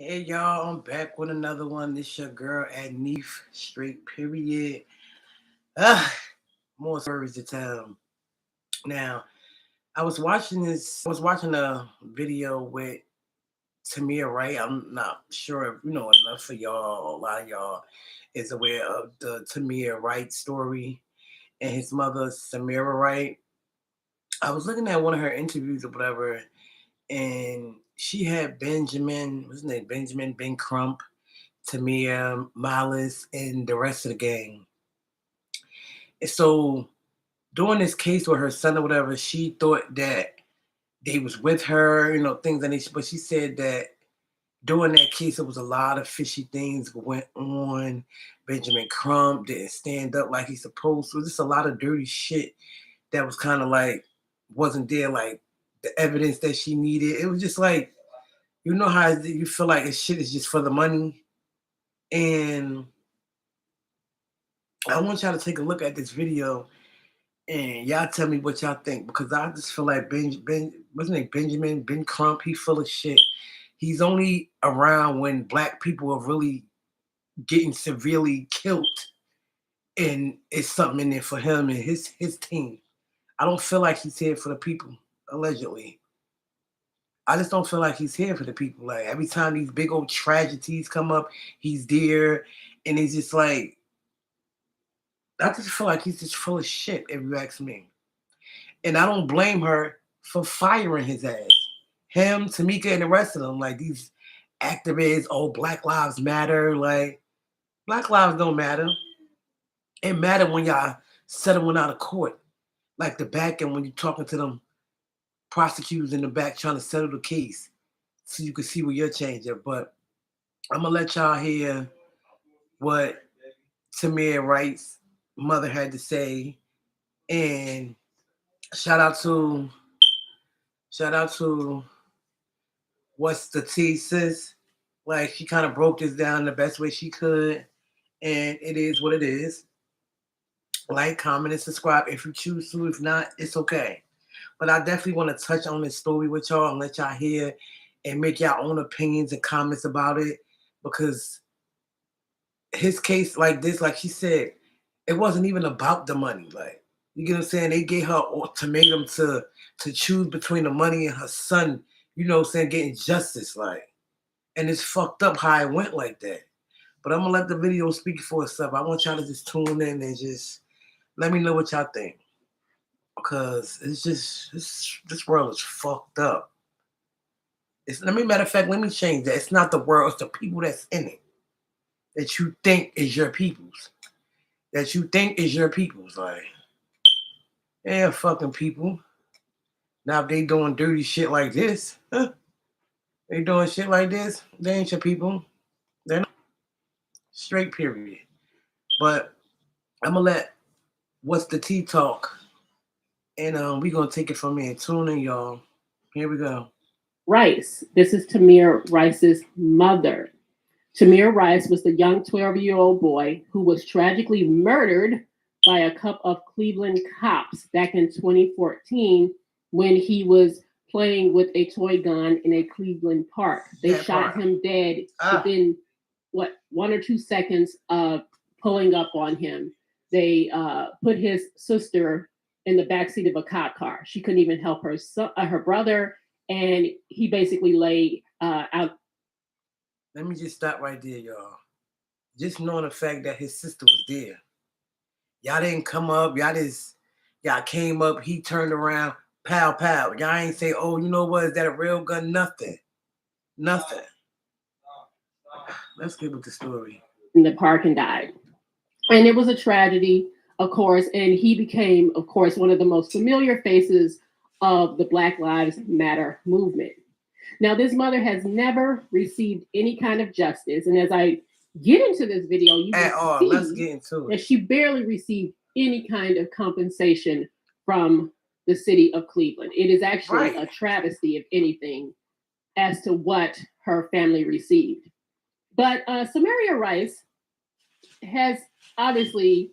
Hey y'all, I'm back with another one. This your girl at Neef, straight period. Ah, more stories to tell. Now, I was watching a video with Tamir, right? I'm not sure if you know enough for y'all, a lot of y'all is aware of the Tamir Wright story and his mother, Samira Wright. I was looking at one of her interviews or whatever, and she had what's his name? Ben Crump, Tamir, Miles, and the rest of the gang. And so during this case with her son or whatever, she thought that they was with her, things and but she said that during that case there was a lot of fishy things went on. Benjamin Crump didn't stand up like he's supposed to. Just a lot of dirty shit that was kind of like wasn't there, like the evidence that she needed. It was just like how you feel like this shit is just for the money. And I want y'all to take a look at this video and y'all tell me what y'all think, because I just feel like what's his name, Benjamin Ben Crump, he full of shit. He's only around when black people are really getting severely killed, and it's something in there for him and his team. I don't feel like he's here for the people. Allegedly, I just don't feel like he's here for the people. Like every time these big old tragedies come up, he's there, and it's just like I just feel like he's just full of shit. If you ask me. And I don't blame her for firing his ass. Him, Tamika, and the rest of them, like these activists, oh, Black Lives Matter. Like, Black Lives don't matter. It matter when y'all settling out of court. Like the back end when you're talking to them prosecutors in the back trying to settle the case. So you can see where you're changing. But I'm gonna let y'all hear what Tamir Wright's mother had to say. And shout out to shout out to what's the thesis? Like she kind of broke this down the best way she could, and it is what it is. Like, comment, and subscribe if you choose to. If not, it's okay. But I definitely want to touch on this story with y'all and let y'all hear and make your own opinions and comments about it, because his case like this, like she said, it wasn't even about the money. Like, you get what I'm saying? They gave her ultimatum to choose between the money and her son. You know what I'm saying? Getting justice, like. And it's fucked up how it went like that. But I'm gonna let the video speak for itself. I want y'all to just tune in and just let me know what y'all think, because it's just this world is fucked up. Matter of fact, let me change that. It's not the world; it's the people that's in it that you think is your people's. That you think is your people's. Like, yeah, fucking people. Now if they doing dirty shit like this, they doing shit like this, they ain't your people. They're not. Straight period. But I'm gonna let what's the tea talk, and we gonna take it from here. Tune in, y'all. Here we go. Rice. This is Tamir Rice's mother. Tamir Rice was the young 12-year-old boy who was tragically murdered by a couple of Cleveland cops back in 2014 when he was playing with a toy gun in a Cleveland park. They shot him dead within 1 or 2 seconds of pulling up on him. They put his sister in the backseat of a cop car. She couldn't even help her brother, and he basically lay out. Let me just stop right there, y'all. Just knowing the fact that his sister was there. Y'all didn't come up. Y'all came up. He turned around. Pow, pow. Y'all ain't say, oh, you know what? Is that a real gun? Nothing. Nothing. Let's get with the story. In the park and died. And it was a tragedy, of course. And he became, of course, one of the most familiar faces of the Black Lives Matter movement. Now, this mother has never received any kind of justice. And as I get into this video, you will see let's get into it. That she barely received any kind of compensation from the city of Cleveland. It is actually a travesty, if anything, as to what her family received. But Samaria Rice has obviously,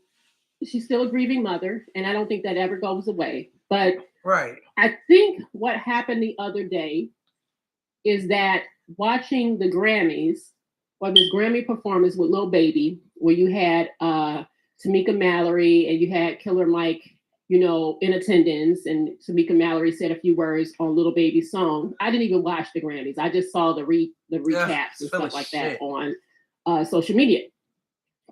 she's still a grieving mother, and I don't think that ever goes away. But I think what happened the other day is that watching the Grammys or this Grammy performance with Lil Baby, where you had Tamika Mallory and you had Killer Mike, in attendance, and Tamika Mallory said a few words on Lil Baby's song. I didn't even watch the Grammys. I just saw the recaps and stuff like that on social media.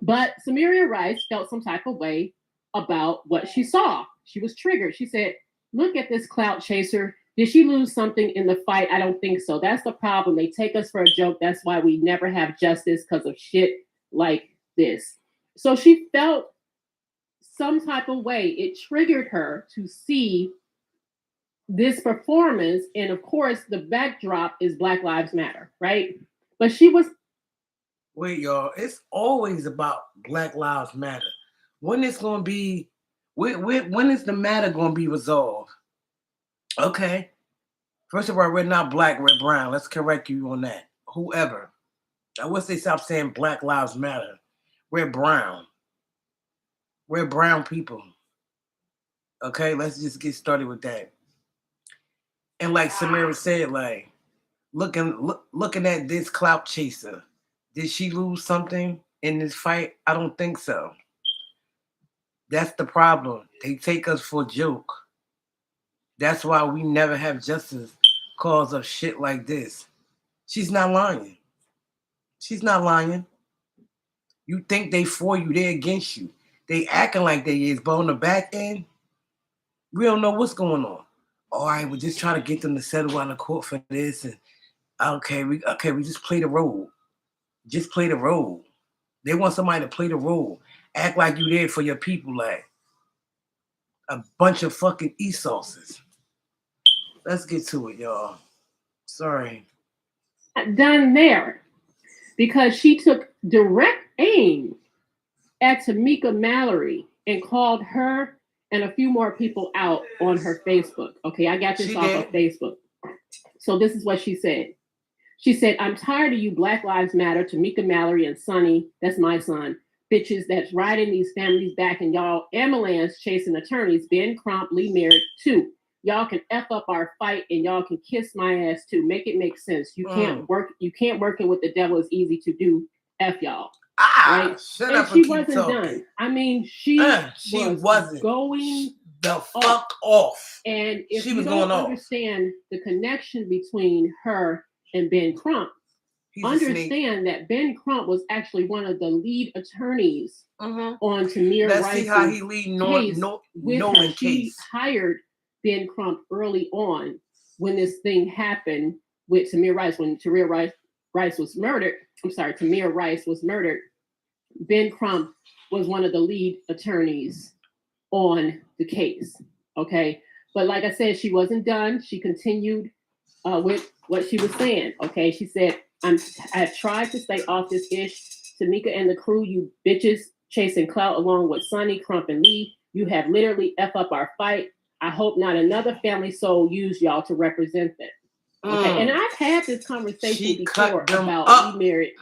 But Samaria Rice felt some type of way about what she saw. She was triggered. She said, "Look at this clout chaser. Did she lose something in the fight? I don't think so. That's the problem. They take us for a joke. That's why we never have justice, because of shit like this." So she felt some type of way. It triggered her to see this performance. And of course, the backdrop is Black Lives Matter, right? But she was... Wait, y'all. It's always about Black Lives Matter. When it's going to be... When is the matter going to be resolved? Okay. First of all, we're not black, we're brown. Let's correct you on that. Whoever. I wish they stop saying Black Lives Matter. We're brown. We're brown people. Okay, let's just get started with that. And like Samira said, like, looking at this clout chaser, did she lose something in this fight? I don't think so. That's the problem. They take us for a joke. That's why we never have justice cause of shit like this. She's not lying. She's not lying. You think they for you, they against you. They acting like they is, but on the back end, we don't know what's going on. All right, we're just trying to get them to settle out in the court for this, and we just play the role. Just play the role. They want somebody to play the role. Act like you there for your people, like a bunch of fucking e-sauces. Let's get to it, y'all. Sorry. Done there, because she took direct aim at Tamika Mallory and called her and a few more people out on her Facebook. Okay, I got this off of Facebook. So this is what she said. She said, "I'm tired of you Black Lives Matter, Tamika Mallory and Sonny, that's my son, bitches that's riding these families back, and y'all ambulance chasing attorneys, Ben Crump, Lee Merritt, too. Y'all can F up our fight and y'all can kiss my ass too. Make it make sense. You can't work it with the devil is easy to do. F y'all." Right? Shut and up she and wasn't talking. Done. I mean, she wasn't going the fuck off. And if you don't understand the connection between her and Ben Crump, understand that Ben Crump was actually one of the lead attorneys on Tamir Rice's see how he lead Nolan case. She hired Ben Crump early on when this thing happened with Tamir Rice. When Tamir Rice was murdered, Tamir Rice was murdered. Ben Crump was one of the lead attorneys on the case. Okay. But like I said, she wasn't done. She continued with what she was saying. Okay. She said, I've tried to stay off this ish. Tamika and the crew, you bitches chasing clout along with Sonny, Crump, and Lee. You have literally F up our fight. I hope not another family soul use y'all to represent them. Okay. And I've had this conversation before about Lee Merritt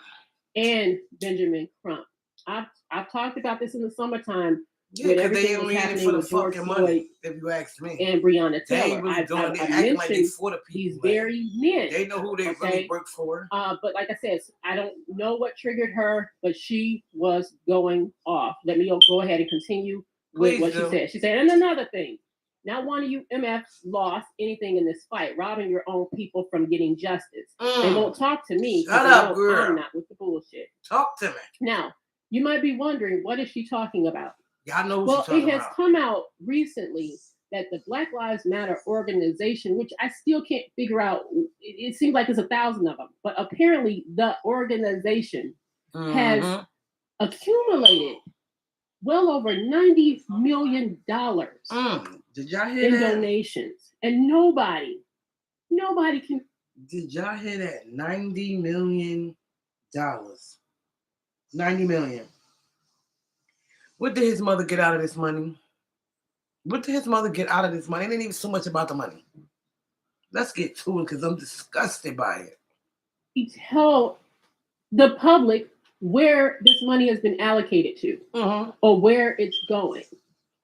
and Benjamin Crump. I've talked about this in the summertime. Yeah, because they only in it for the fucking money, if you ask me. And Breonna Taylor. I mentioned like they for the people, these very men. They know who they really work for. But like I said, I don't know what triggered her, but she was going off. Let me go ahead and continue with what she said. She said, and another thing, not one of you MFs lost anything in this fight, robbing your own people from getting justice. They won't talk to me. Shut up, girl. I'm not with the bullshit. Talk to me. Now, you might be wondering, what is she talking about? Y'all know what it has come out recently that the Black Lives Matter organization, which I still can't figure out, it seems like there's 1,000 of them, but apparently the organization has accumulated well over $90 million Did y'all hear in that? donations, and nobody can. Did y'all hear that? $90 million. 90 million. What did his mother get out of this money? What did his mother get out of this money? It ain't even so much about the money. Let's get to it because I'm disgusted by it. He tell the public where this money has been allocated to or where it's going.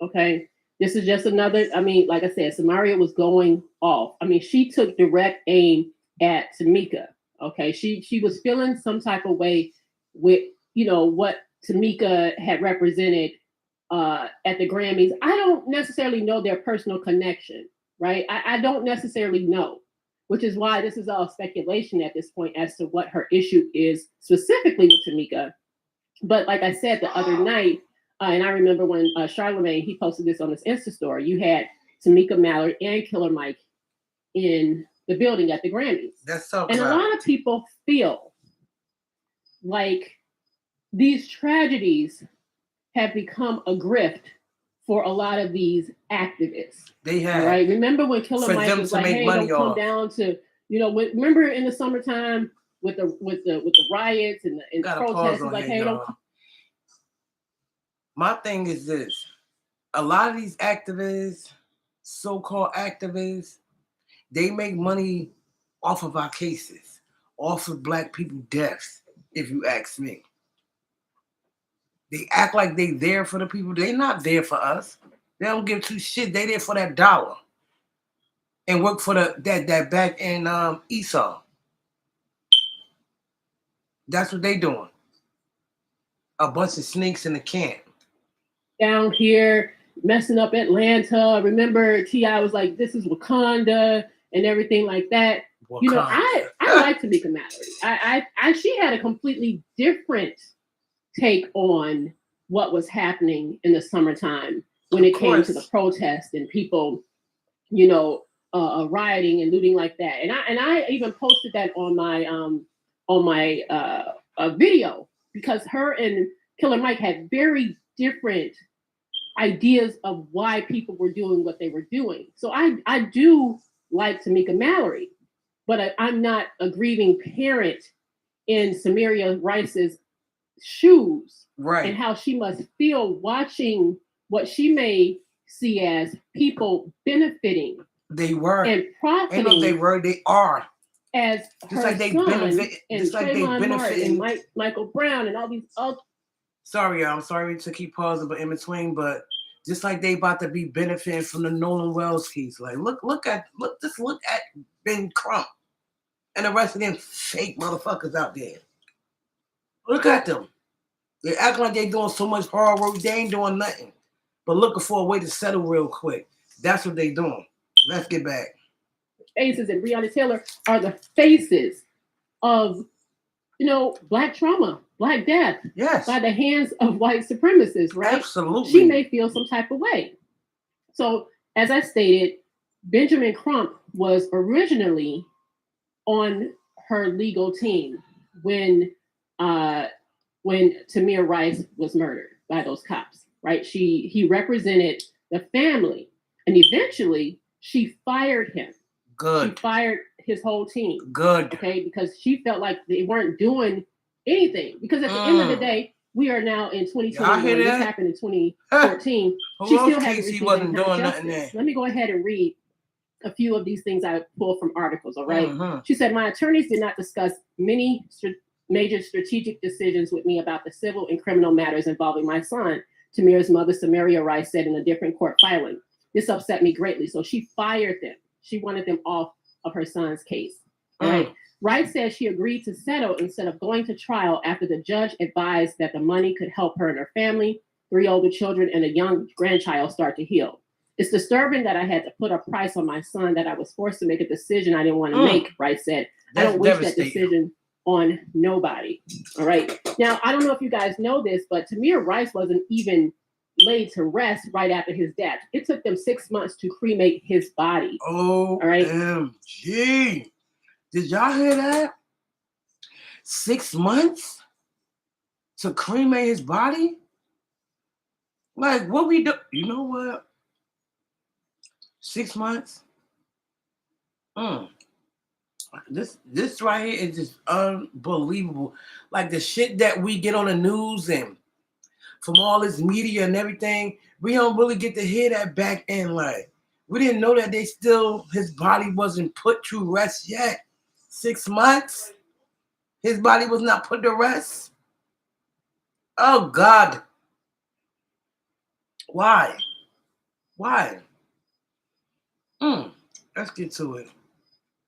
Okay. This is just another, like I said, Samaria was going off. She took direct aim at Tamika. Okay, she was feeling some type of way with what Tamika had represented at the Grammys. I don't necessarily know their personal connection, right? I don't necessarily know, which is why this is all speculation at this point as to what her issue is specifically with Tamika. But like I said the other night, and I remember when Charlemagne, he posted this on his Insta story, you had Tamika Mallory and Killer Mike in the building at the Grammys. That's so and a lot of people feel like these tragedies have become a grift for a lot of these activists. They have. Right? Remember when Killer Mike was like, "Hey, don't come down to," remember in the summertime with the riots and the protests, like, "Hey, don't." My thing is this: a lot of these activists, so-called activists, they make money off of our cases, off of Black people deaths. If you ask me. They act like they there for the people. They not there for us. They don't give two shit. They there for that dollar. And work for that back in Esau. That's what they doing. A bunch of snakes in the camp. Down here, messing up Atlanta. Remember T.I. was like, "This is Wakanda," and everything like that. Wakanda. I like Tamika Mallory. She had a completely different take on what was happening in the summertime when it came to the protest and people, rioting and looting like that. And I even posted that on my video because her and Killer Mike had very different ideas of why people were doing what they were doing. So I do like Tamika Mallory, but I'm not a grieving parent in Samaria Rice's shoes, right? And how she must feel watching what she may see as people benefiting. They were and profiting. Ain't no they were. They are. As just her like they son benefit, and just like they benefit, and Michael Brown and all these other. Sorry, I'm sorry to keep pausing, but in between, but just like they about to be benefiting from the Nolan Wells case. Like look at Ben Crump and the rest of them fake motherfuckers out there. Look at them. They act like they doing so much hard work. They ain't doing nothing but looking for a way to settle real quick. That's what they doing. Let's get back. Faces and Breonna Taylor are the faces of, Black trauma, Black death, yes, by the hands of white supremacists, right? Absolutely. She may feel some type of way. So, as I stated, Benjamin Crump was originally on her legal team when Tamir Rice was murdered by those cops, right? He represented the family, and eventually she fired him. Good. She fired his whole team. Good. Okay, because she felt like they weren't doing anything. Because at the end of the day, we are now in 2021. This happened in 2014. She still hasn't received wasn't doing nothing there. Let me go ahead and read a few of these things I pulled from articles. All right. Mm-hmm. She said, "My attorneys did not discuss many major strategic decisions with me about the civil and criminal matters involving my son," Tamir's mother, Samaria Rice, said in a different court filing. "This upset me greatly." So she fired them. She wanted them off of her son's case. All right. Rice says she agreed to settle instead of going to trial after the judge advised that the money could help her and her family, 3 older children, and a young grandchild start to heal. "It's disturbing that I had to put a price on my son, that I was forced to make a decision I didn't want to make," Rice said. "I don't wish that decision on nobody." All right. Now, I don't know if you guys know this, but Tamir Rice wasn't even laid to rest right after his death. It took them 6 months to cremate his body. Oh, all right. OMG. Did y'all hear that? 6 months to cremate his body? Like, what we do? You know what? 6 months? This right here is just unbelievable. Like the shit that we get on the news and from all this media and everything, we don't really get to hear that back end. Like, we didn't know that his body wasn't put to rest yet. 6 months? His body was not put to rest? Oh, God. Why? Let's get to it.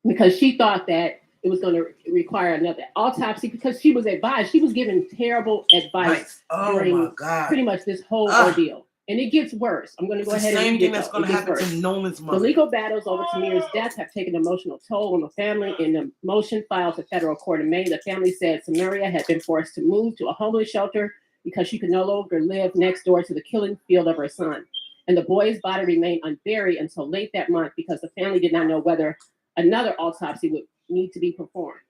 Because she thought that it was going to require another autopsy because she was advised. She was given terrible advice during pretty much this whole ordeal. And it gets worse. I'm going to go ahead and read it. That's going to happen to Nolan's mother. The legal battles over Tamir's death have taken an emotional toll on the family. In the motion filed to federal court in May, the family said Samaria had been forced to move to a homeless shelter because she could no longer live next door to the killing field of her son. And the boy's body remained unburied until late that month because the family did not know whether another autopsy would need to be performed.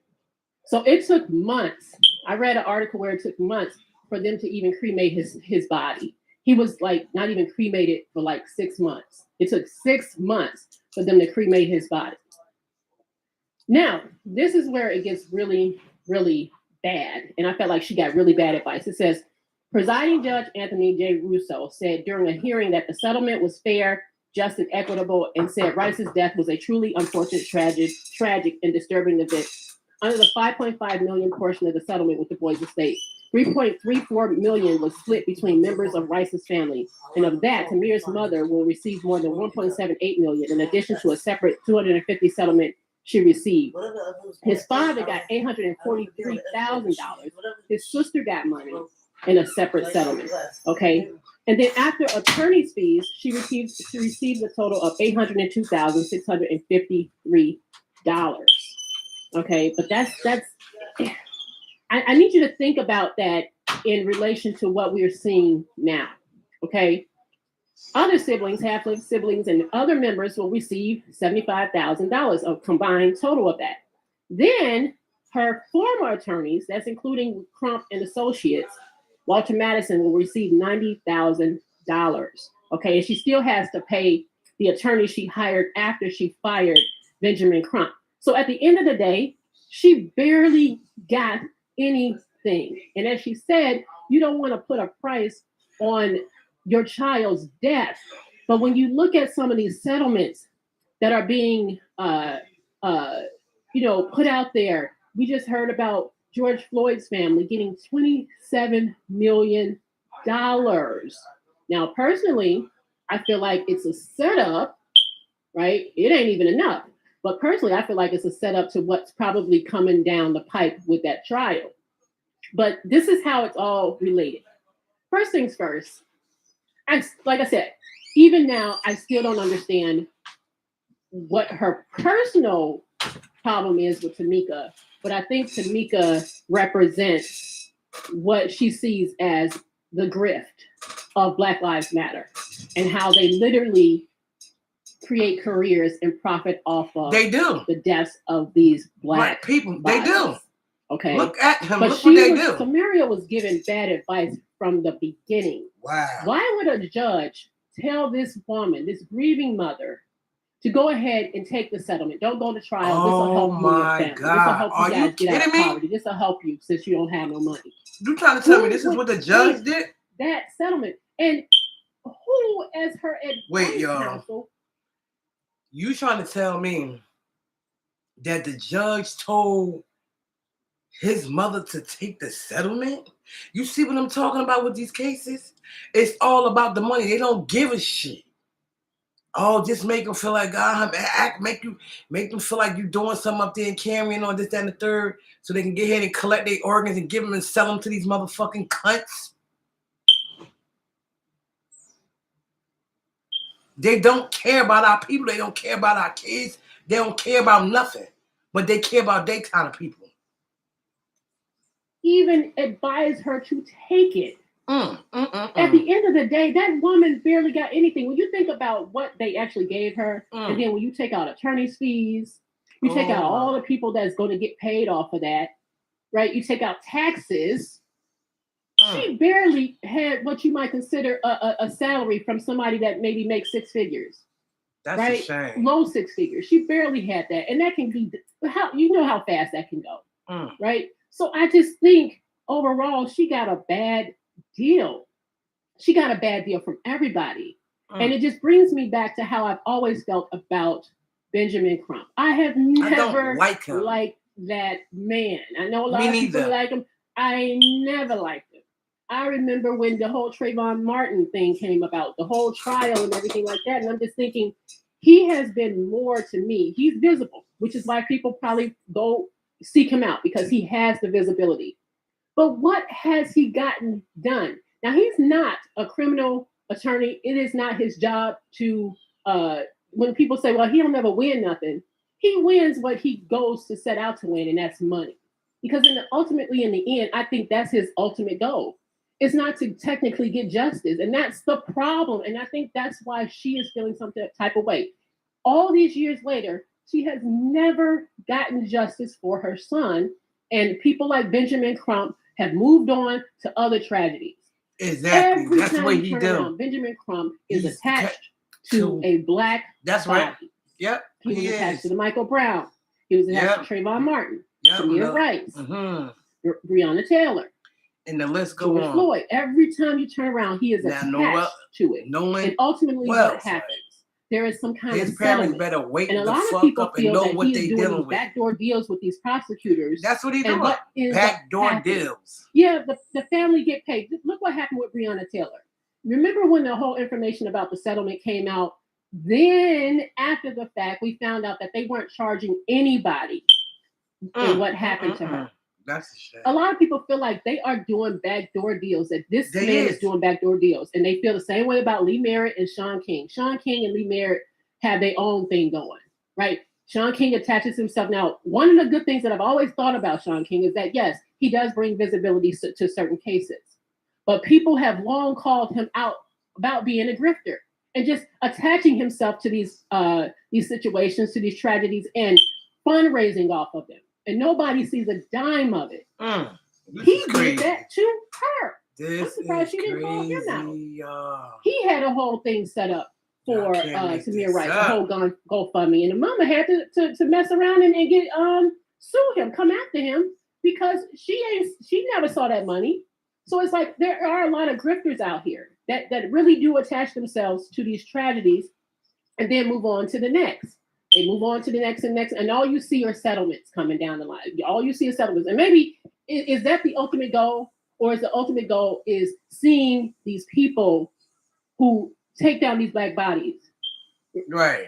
So it took months. I read an article where it took months for them to even cremate his body. He was like not even cremated for like 6 months. It took 6 months for them to cremate his body. Now, this is where it gets really, really bad. And I felt like she got really bad advice. It says, Presiding Judge Anthony J. Russo said during a hearing that the settlement was fair, just, and equitable, and said Rice's death was a truly unfortunate, tragic, and disturbing event. Under the $5.5 million portion of the settlement with the boys' estate, $3.34 million was split between members of Rice's family, and of that, Tamir's mother will receive more than $1.78 million, in addition to a separate $250 settlement she received. His father got $843,000. His sister got money in a separate settlement. Okay, and then after attorney's fees, she received a total of $802,653. Okay, but that's. I need you to think about that in relation to what we're seeing now, okay? Other siblings, half-lived siblings, and other members will receive $75,000, a combined total of that. Then her former attorneys, that's including Crump and Associates, Walter Madison will receive $90,000, okay? And she still has to pay the attorney she hired after she fired Benjamin Crump. So at the end of the day, she barely got anything. And as she said, you don't want to put a price on your child's death. But when you look at some of these settlements that are being put out there, we just heard about George Floyd's family getting $27 million. Now, personally, I feel like it's a setup, right? It ain't even enough. But personally, I feel like it's a setup to what's probably coming down the pipe with that trial. But this is how it's all related. First things first, like I said, even now, I still don't understand what her personal problem is with Tamika. But I think Tamika represents what she sees as the grift of Black Lives Matter and how they literally create careers and profit off of the deaths of these black people. Bodies. They do. Okay. Look at him. But look what they do. Samaria was given bad advice from the beginning. Wow. Why would a judge tell this woman, this grieving mother, to go ahead and take the settlement? Don't go to trial. This will help you and your family. This will help you guys get out of poverty. This will help you since you don't have no money. You trying to tell me this is what the judge did? That settlement. And who, as her advice counsel, you trying to tell me that the judge told his mother to take the settlement? You see what I'm talking about with these cases? It's all about the money. They don't give a shit. Oh, just make them feel like make them feel like you doing something up there and carrying on this, that, and the third, so they can get ahead and collect their organs and give them and sell them to these motherfucking cunts. They don't care about our people. They don't care about our kids. They don't care about nothing. But they care about their kind of people. Even advise her to take it. At the end of the day, that woman barely got anything. When you think about what they actually gave her, and then when you take out attorney's fees, you take out all the people that's going to get paid off of that, right? You take out taxes. She barely had what you might consider a salary from somebody that maybe makes 6 figures. That's right? a shame. Low 6 figures. She barely had that. And that can be, how fast that can go, right? So I just think overall, she got a bad deal. She got a bad deal from everybody. And it just brings me back to how I've always felt about Benjamin Crump. I have never liked that man. I know a lot of people like him. I never liked him. I remember when the whole Trayvon Martin thing came about, the whole trial and everything like that. And I'm just thinking, he has been more to me. He's visible, which is why people probably go seek him out because he has the visibility. But what has he gotten done? Now, he's not a criminal attorney. It is not his job to, when people say, well, he'll never win nothing, he wins what he goes to set out to win, and that's money. Because ultimately, in the end, I think that's his ultimate goal. It's not to technically get justice. And that's the problem. And I think that's why she is feeling some type of way. All these years later, she has never gotten justice for her son. And people like Benjamin Crump have moved on to other tragedies. Exactly. Every That's time what you he turn do. around, Benjamin Crump is He's attached to a black That's body. right. Yep. He was attached to the Michael Brown. He was attached to Trayvon Martin, Tamir Rice, Breonna Taylor. And the list goes George on. Floyd. Every time you turn around, he is attached to it. And ultimately, what happens? There is some kind of his parents settlement. better wait And a the lot of fuck people up and feel know that what he's they doing dealing these with. backdoor deals with these prosecutors. That's what he's doing. What is backdoor deals. Yeah, the family get paid. Look what happened with Breonna Taylor. Remember when the whole information about the settlement came out? Then, after the fact, we found out that they weren't charging anybody in what happened to her. That's a shame. A lot of people feel like they are doing backdoor deals, that this man is doing backdoor deals. And they feel the same way about Lee Merritt and Shaun King. Shaun King and Lee Merritt have their own thing going, right? Shaun King attaches himself. Now, one of the good things that I've always thought about Shaun King is that, yes, he does bring visibility to certain cases. But people have long called him out about being a grifter and just attaching himself to these situations, to these tragedies, and fundraising off of them. And nobody sees a dime of it. He did that to her. I'm surprised she didn't call him out. He had a whole thing set up for Tamir Rice, a whole GoFundMe. And the mama had to mess around and get sue him, come after him, because she never saw that money. So it's like there are a lot of grifters out here that really do attach themselves to these tragedies and then move on to the next. They move on to the next and next, and all you see are settlements coming down the line. All you see is settlements. And maybe, is that the ultimate goal? Or is the ultimate goal is seeing these people who take down these black bodies, right?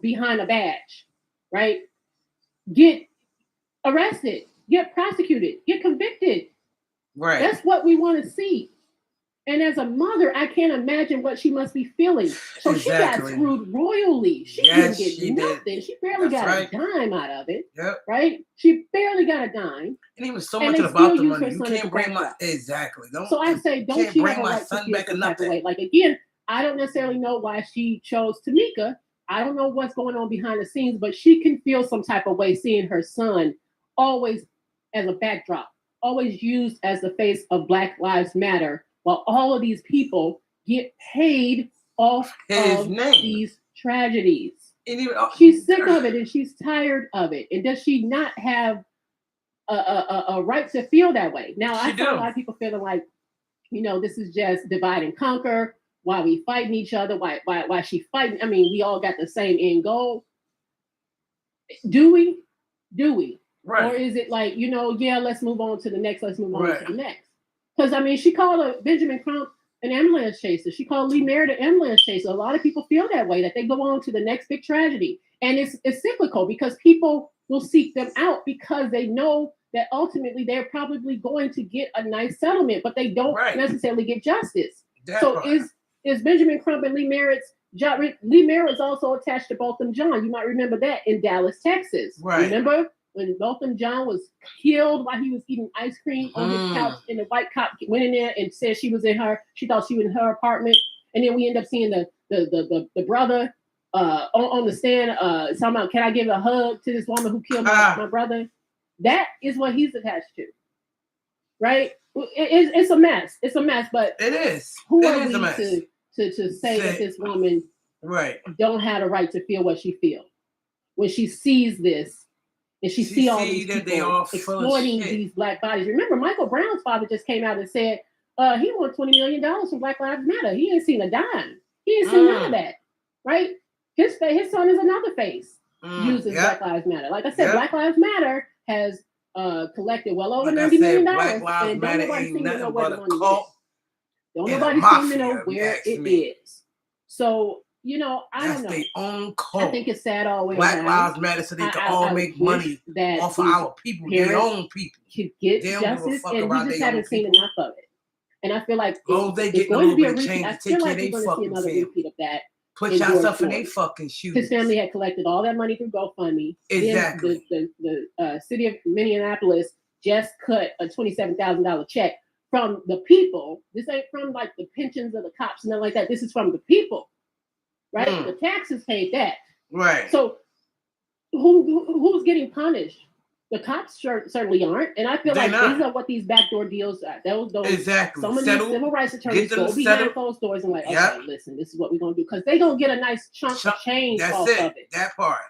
Behind a badge, right? Get arrested, get prosecuted, get convicted. Right. That's what we want to see. And as a mother, I can't imagine what she must be feeling. So she got screwed royally. She didn't get nothing. She barely got a dime out of it. Yep. Right? She barely got a dime. And even so much about the money. You can't bring my So I say, don't you have a right to feel some type of way? Like, again, I don't necessarily know why she chose Tamika. I don't know what's going on behind the scenes, but she can feel some type of way seeing her son always as a backdrop, always used as the face of Black Lives Matter, while all of these people get paid off of these tragedies. She's sick of it and she's tired of it. And does she not have a right to feel that way? Now, I saw a lot of people feeling like, this is just divide and conquer. Why we fighting each other? Why she fighting? I mean, we all got the same end goal. Do we? Right. Or is it like, let's move on to the next. Let's move on to the next. Because, I mean, she called Benjamin Crump an ambulance chaser. She called Lee Merritt an ambulance chaser. A lot of people feel that way, that they go on to the next big tragedy. And it's cyclical because people will seek them out because they know that ultimately they're probably going to get a nice settlement, but they don't necessarily get justice. Is Benjamin Crump and Lee Merritt's job? Lee Merritt is also attached to Botham Jean. You might remember that in Dallas, Texas. Right. Remember? When Botham Jean was killed while he was eating ice cream on his couch, and the white cop went in there and said she thought she was in her apartment, and then we end up seeing the brother on the stand talking about, can I give a hug to this woman who killed my brother? That is what he's attached to, right? It's a mess. It's a mess, but it is. Who are we to say that this woman don't have a right to feel what she feels when she sees this? And she see all these people exploiting these black bodies. Remember, Michael Brown's father just came out and said he won $20 million from Black Lives Matter. He ain't seen a dime. He ain't seen none of that, right? His son is another face uses Black Lives Matter. Like I said, Black Lives Matter has collected well over $90 million. Black Lives Matter ain't nothing but a cult. Don't nobody seem to know where it is. So you know, I That's don't know. their own I cult. think it's sad all the way Black around. Lives Matter so they can all I make wish money that off of these our people, their parents own people. could get They don't give a justice, fuck and we about just their own haven't seen people. enough of it. And I feel like As long as they it's getting a going to little be bit a of repeat. change I to take feel care like of we're their going to see fucking another family. repeat of that. Put in George yourself in their Floyd. fucking shoes. His family had collected all that money through GoFundMe. Exactly. Then the city of Minneapolis just cut a $27,000 check from the people. This ain't from like the pensions of the cops, nothing like that. This is from the people, right? The taxes paid that. Right. So who's getting punished? The cops certainly aren't, and I feel They're like not. these are what these backdoor deals are. Those Exactly. some of Settle, these civil rights attorneys get them go behind settled. closed doors and like, Yep. okay, listen, this is what we're gonna do because they gonna get a nice chunk of change That's off it. of it. That part.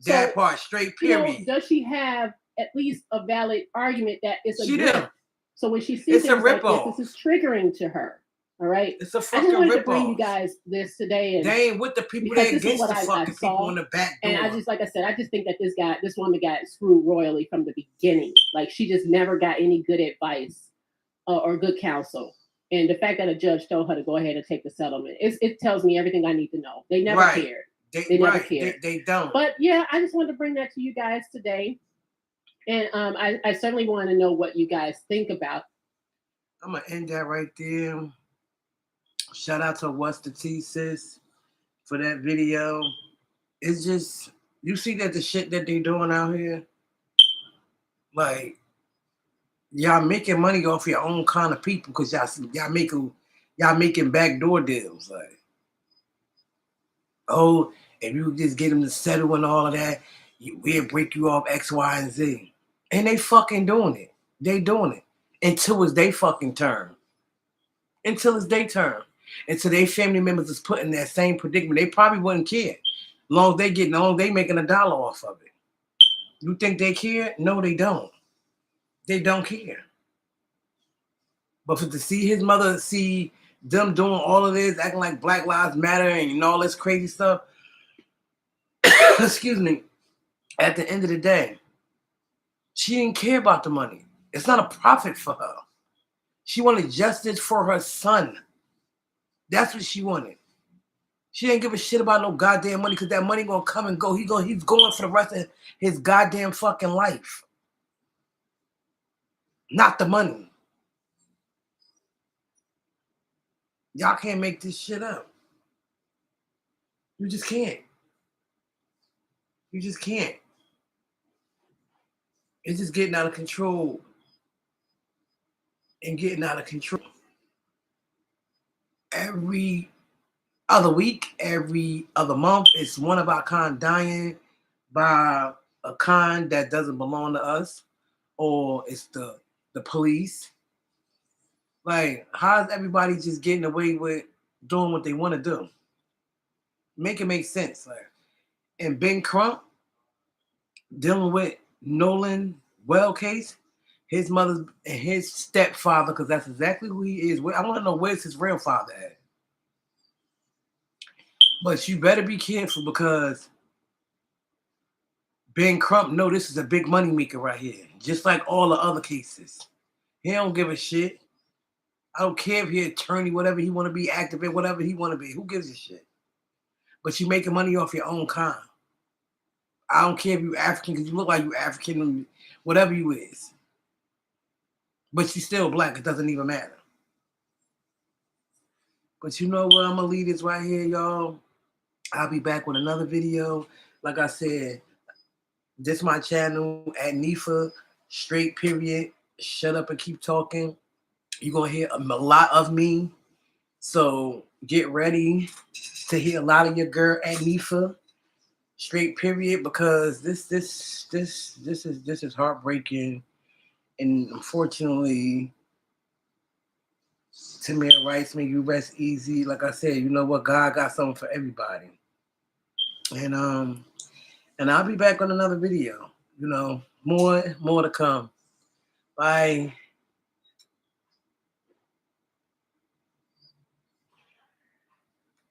So, That part. Straight period. You know, does she have at least a valid argument that it's a She grip? do. So when she sees It's a things like rip-off. this is triggering to her. All right. It's a I fucking just wanted to rip bring you off. guys this today, and They ain't with the people. because They this is against what the I fucking saw, people on the back door. and I just, like I said, I just think that this woman got screwed royally from the beginning. Like she just never got any good advice or good counsel. And the fact that a judge told her to go ahead and take the settlement, it tells me everything I need to know. They never cared. They never cared. They don't. But yeah, I just wanted to bring that to you guys today. And I certainly want to know what you guys think about. I'm gonna end that right there. Shout out to What's the Tea Sis for that video. It's just, you see that the shit that they doing out here, like y'all making money off your own kind of people because y'all making backdoor deals. Like, oh, if you just get them to settle and all of that, we'll break you off X, Y, and Z. And they fucking doing it. They doing it until it's their fucking turn. Until it's their turn. Until their family members is put in that same predicament. They probably wouldn't care. Long as they making $1 off of it. You think they care? No, they don't. They don't care. But to see his mother, see them doing all of this, acting like Black Lives Matter and all this crazy stuff, excuse me, at the end of the day, she didn't care about the money. It's not a profit for her. She wanted justice for her son. That's what she wanted. She didn't give a shit about no goddamn money because that money gonna come and go. He's going for the rest of his goddamn fucking life. Not the money. Y'all can't make this shit up. You just can't. You just can't. It's just getting out of control. And getting out of control. Every other week, every other month, it's one of our kind dying by a kind that doesn't belong to us. Or it's the police. Like, how's everybody just getting away with doing what they want to do? Make it make sense. Like, and Ben Crump dealing with Nolan Well case, his mother and his stepfather, because that's exactly who he is. I want to know where's his real father at. But you better be careful because Ben Crump know this is a big money maker right here, just like all the other cases. He don't give a shit. I don't care if he attorney, whatever he want to be, activist, whatever he want to be. Who gives a shit? But you making money off your own kind. I don't care if you African because you look like you African, whatever you is. But you still black. It doesn't even matter. But you know what? I'm gonna leave this right here, y'all. I'll be back with another video. Like I said, this my channel at Nifa, straight period. Shut up and keep talking. You're gonna hear a lot of me. So get ready to hear a lot of your girl at Nifa, straight period, because this is heartbreaking, and unfortunately, Tamir writes, "May you rest easy." Like I said, you know what? God got something for everybody, and I'll be back on another video. You know, more to come. Bye.